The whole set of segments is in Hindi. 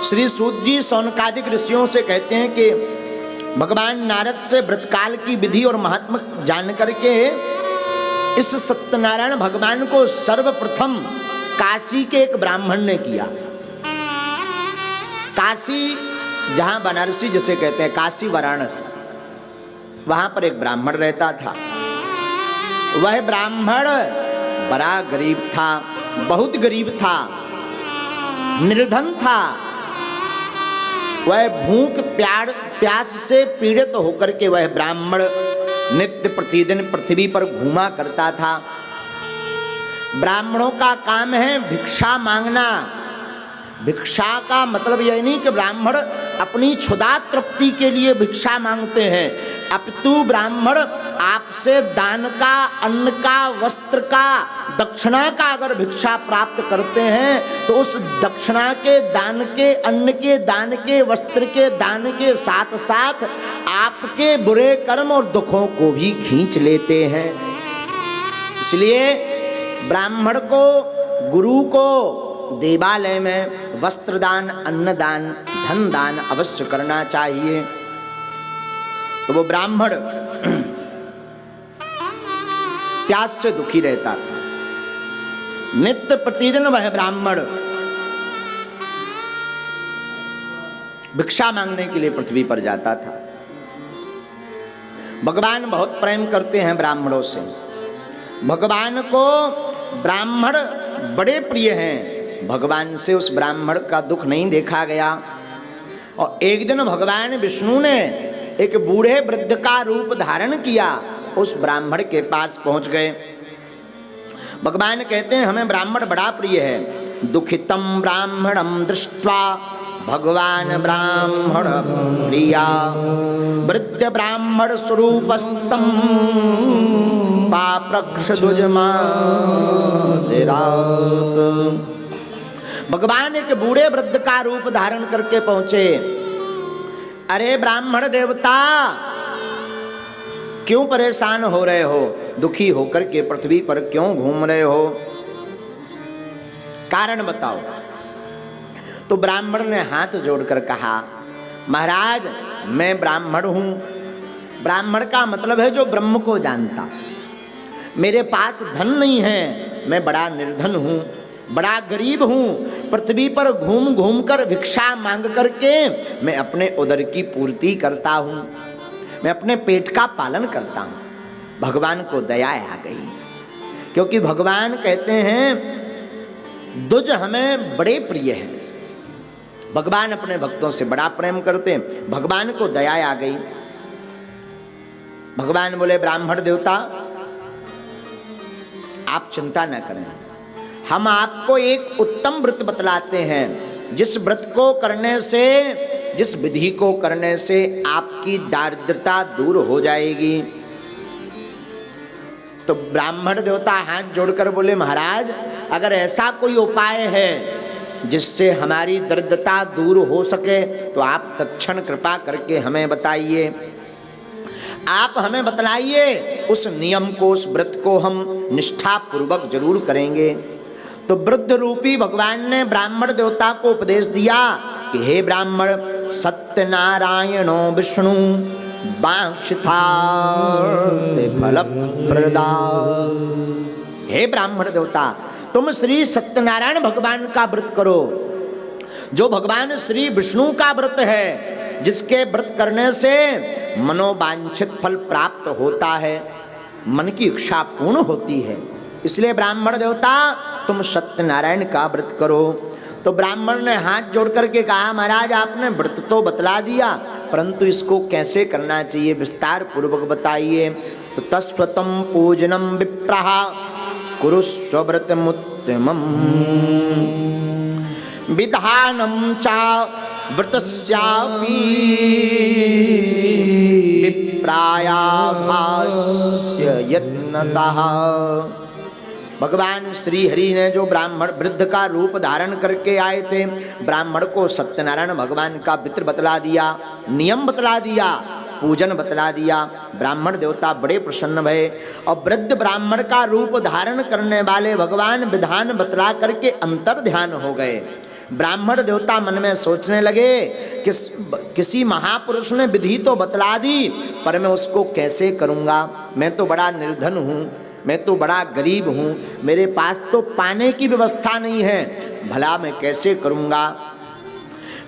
श्री सूत जी शौनकादिक ऋषियों से कहते हैं कि भगवान नारद से व्रतकाल की विधि और महात्म जान करके इस सत्यनारायण भगवान को सर्वप्रथम काशी के एक ब्राह्मण ने किया। काशी जहां बनारसी जिसे कहते हैं, काशी वाराणसी, वहां पर एक ब्राह्मण रहता था। वह ब्राह्मण बड़ा गरीब था, बहुत गरीब था, निर्धन था। वह भूख प्यास से पीड़ित होकर के वह ब्राह्मण नित्य प्रतिदिन पृथ्वी पर घूमा करता था। ब्राह्मणों का काम है भिक्षा मांगना। भिक्षा का मतलब यह नहीं कि ब्राह्मण अपनी क्षुधा तृप्ति के लिए भिक्षा मांगते हैं, अपितु ब्राह्मण आपसे दान का, अन्न का, वस्त्र का, दक्षिणा का अगर भिक्षा प्राप्त करते हैं तो उस दक्षिणा के, दान के, अन्न के दान के, वस्त्र के दान के साथ साथ आपके बुरे कर्म और दुखों को भी खींच लेते हैं। इसलिए ब्राह्मण को, गुरु को देवालय में वस्त्रदान, अन्नदान, धन दान अवश्य करना चाहिए। तो वो ब्राह्मण प्यास से दुखी रहता था। नित्य प्रतिदिन वह ब्राह्मण भिक्षा मांगने के लिए पृथ्वी पर जाता था। भगवान बहुत प्रेम करते हैं ब्राह्मणों से। भगवान को ब्राह्मण बड़े प्रिय हैं। भगवान से उस ब्राह्मण का दुख नहीं देखा गया। और एक दिन भगवान विष्णु ने एक बूढ़े वृद्ध का रूप धारण किया, उस ब्राह्मण के पास पहुंच गए। भगवान कहते हैं हमें ब्राह्मण बड़ा प्रिय है। दुखितम ब्राह्मणम दृष्ट्वा भगवान ब्राह्मण प्रिया, वृद्ध ब्राह्मण स्वरूपस्तम पाप्रक्ष दुजमादिरात। भगवान एक बूढ़े वृद्ध का रूप धारण करके पहुंचे। अरे ब्राह्मण देवता, क्यों परेशान हो रहे हो? दुखी होकर के पृथ्वी पर क्यों घूम रहे हो? कारण बताओ। तो ब्राह्मण ने हाथ जोड़कर कहा, महाराज मैं ब्राह्मण हूं। ब्राह्मण का मतलब है जो ब्रह्म को जानता। मेरे पास धन नहीं है, मैं बड़ा निर्धन हूं, बड़ा गरीब हूं। पृथ्वी पर घूम घूम कर भिक्षा मांग करके मैं अपने उदर की पूर्ति करता हूं, मैं अपने पेट का पालन करता हूं। भगवान को दया आ गई, क्योंकि भगवान कहते हैं दुज हमें बड़े प्रिय है। भगवान अपने भक्तों से बड़ा प्रेम करते हैं। भगवान को दया आ गई। भगवान बोले ब्राह्मण देवता आप चिंता न करें, हम आपको एक उत्तम व्रत बतलाते हैं, जिस व्रत को करने से, जिस विधि को करने से आपकी दारिद्रता दूर हो जाएगी। तो ब्राह्मण देवता हाथ जोड़कर बोले महाराज अगर ऐसा कोई उपाय है जिससे हमारी दरिद्रता दूर हो सके तो आप तत्क्षण कृपा करके हमें बताइए। आप हमें बतलाइए, उस नियम को, उस व्रत को हम निष्ठा पूर्वक जरूर करेंगे। तो वृद्ध रूपी भगवान ने ब्राह्मण देवता को उपदेश दिया कि हे ब्राह्मण, सत्यनारायणो विष्णु वांछिता फलप्रदा। हे ब्राह्मण देवता, तुम श्री सत्यनारायण भगवान का व्रत करो, जो भगवान श्री विष्णु का व्रत है, जिसके व्रत करने से मनोवांछित फल प्राप्त होता है, मन की इच्छा पूर्ण होती है। इसलिए ब्राह्मण देवता तुम सत्यनारायण का व्रत करो। तो ब्राह्मण ने हाथ जोड़ करके कहा महाराज आपने व्रत तो बतला दिया, परंतु इसको कैसे करना चाहिए विस्तार पूर्वक बताइए। तो तस्वतम पूजनम विप्रः कुरुस्व व्रतमुत्तमम् विधानम चा व्रतस्यापि विप्राया भाष्य यत्नतः। भगवान श्री हरि ने जो ब्राह्मण वृद्ध का रूप धारण करके आए थे, ब्राह्मण को सत्यनारायण भगवान का वित्र बतला दिया, नियम बतला दिया, पूजन बतला दिया। ब्राह्मण देवता बड़े प्रसन्न भये और वृद्ध ब्राह्मण का रूप धारण करने वाले भगवान विधान बतला करके अंतर ध्यान हो गए। ब्राह्मण देवता मन में सोचने लगे कि किसी महापुरुष ने विधि तो बतला दी, पर मैं उसको कैसे करूँगा। मैं तो बड़ा निर्धन हूँ, मैं तो बड़ा गरीब हूँ, मेरे पास तो पाने की व्यवस्था नहीं है, भला मैं कैसे करूँगा।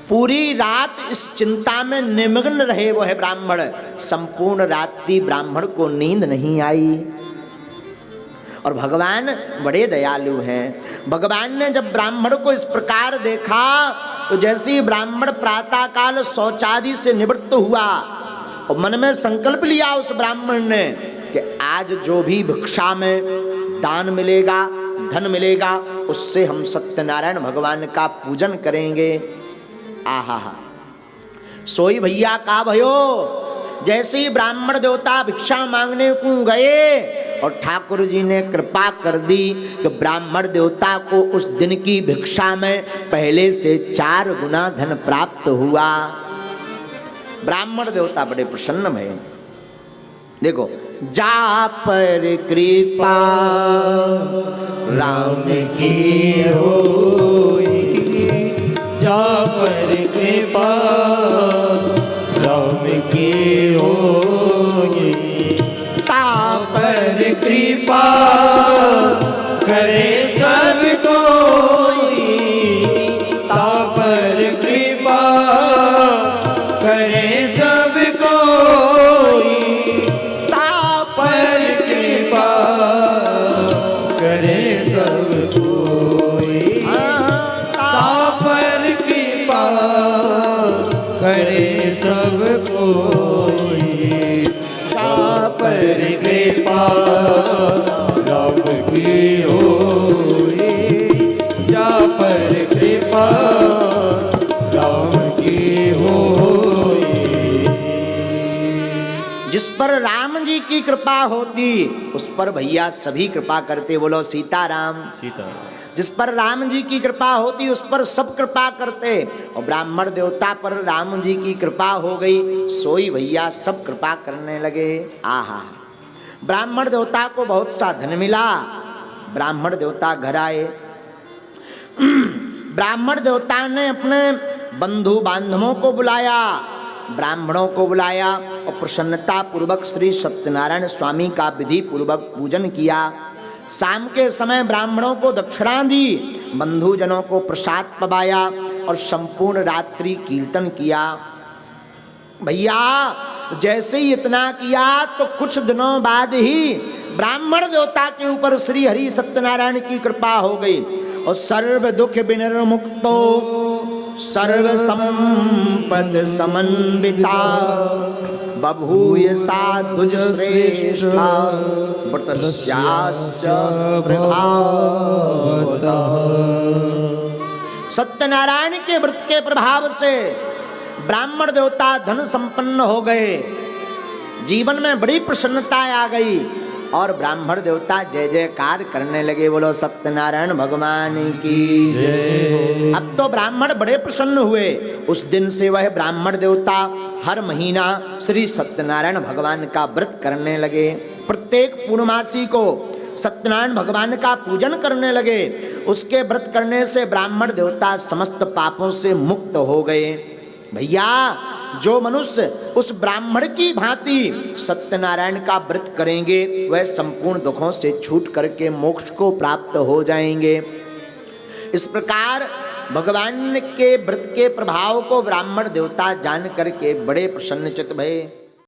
पूरी रात इस चिंता में निमग्न रहे वह ब्राह्मण। संपूर्ण रात्रि ब्राह्मण को नींद नहीं आई। और भगवान बड़े दयालु हैं। भगवान ने जब ब्राह्मण को इस प्रकार देखा तो जैसे ही ब्राह्मण प्रातः काल शौचादि से निवृत्त हुआ और मन में संकल्प लिया उस ब्राह्मण ने कि आज जो भी भिक्षा में दान मिलेगा, धन मिलेगा, उससे हम सत्यनारायण भगवान का पूजन करेंगे। आहा, सोई भैया का भयो। जैसे ही ब्राह्मण देवता भिक्षा मांगने को गए और ठाकुर जी ने कृपा कर दी कि ब्राह्मण देवता को उस दिन की भिक्षा में पहले से 4 गुना धन प्राप्त हुआ। ब्राह्मण देवता बड़े प्रसन्न भये। देखो, जा पर कृपा राम की होई, जा पर कृपा राम की होई, पर कृपा करे सब कोई, ता पर कृपा करे सब कोई, ता पर कृपा करे सब कोई, ता पर कृपा करे सब कोई, पर कृपा राम की होई, जा पर कृपा राम की होई। जिस पर राम जी की कृपा होती उस पर भैया सभी कृपा करते। बोलो सीताराम। सीताराम। जिस पर राम जी की कृपा होती उस पर सब कृपा करते। और ब्राह्मण देवता पर राम जी की कृपा हो गई, सोई भैया सब कृपा करने लगे। आहा, ब्राह्मण देवता को बहुत सा धन मिला। ब्राह्मण देवता घर आए। ब्राह्मण देवता ने अपने बंधु बांधवों को बुलाया, ब्राह्मणों को बुलाया और प्रसन्नता पूर्वक श्री सत्यनारायण स्वामी का विधि पूर्वक पूजन किया। शाम के समय ब्राह्मणों को दक्षिणा दी, बंधुजनों को प्रसाद पवाया और संपूर्ण रात्रि कीर्तन किया। भैया जैसे ही इतना किया तो कुछ दिनों बाद ही ब्राह्मण देवता के ऊपर श्री हरि सत्यनारायण की कृपा हो गई और सर्व दुख विनिर्मुक्तो सर्व संपद समन्विता बभूय साधुज श्रेष्ठा व्रतस्याश्च प्रभावतः। सत्यनारायण के व्रत के प्रभाव से ब्राह्मण देवता धन संपन्न हो गए, जीवन में बड़ी प्रसन्नता आ गई और ब्राह्मण देवता जय जयकार करने लगे। बोलो सत्यनारायण भगवान की जय। अब तो ब्राह्मण बड़े प्रसन्न हुए। उस दिन से वह ब्राह्मण देवता हर महीना श्री सत्यनारायण भगवान का व्रत करने लगे। प्रत्येक पूर्णमासी को सत्यनारायण भगवान का पूजन करने लगे। उसके व्रत करने से ब्राह्मण देवता समस्त पापों से मुक्त हो गए। भैया जो मनुष्य उस ब्राह्मण की भांति सत्यनारायण का व्रत करेंगे वह संपूर्ण दुखों से छूट करके मोक्ष को प्राप्त हो जाएंगे। इस प्रकार भगवान के व्रत के प्रभाव को ब्राह्मण देवता जान करके बड़े प्रसन्नचित्त भये।